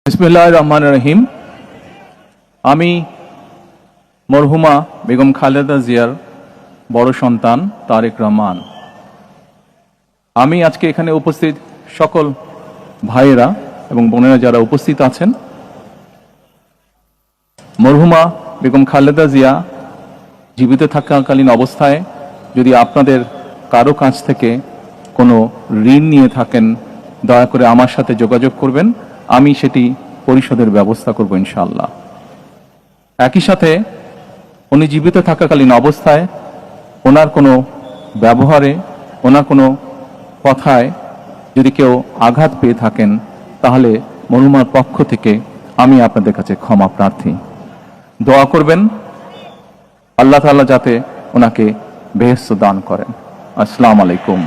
বিসমিল্লাহির রহমানির রহিম। আমি মরহুমা বেগম খালেদা জিয়ার বড় সন্তান তারেক রহমান। আমি আজকে এখানে উপস্থিত সকল ভাইয়েরা এবং বোনেরা যারা উপস্থিত আছেন, মরহুমা বেগম খালেদা জিয়া জীবিত থাকাকালীন অবস্থায় যদি আপনাদের কারো কাছ থেকে কোনো ঋণ নিয়ে থাকেন, দয়া করে আমার সাথে যোগাযোগ করবেন, আমি সেটি পরিশোধের ব্যবস্থা করব ইনশাআল্লাহ। একই সাথে উনি জীবিত থাকাকালীন অবস্থায় ওনার কোনো ব্যবহারে, ওনার কোনো কথায় যদি কেউ আঘাত পেয়ে থাকেন, তাহলে মরহুমার পক্ষ থেকে আমি আপনাদের কাছে ক্ষমা প্রার্থী। দোয়া করবেন আল্লাহ তাআলা যাতে ওনাকে বেহেশত দান করেন। আসসালামু আলাইকুম।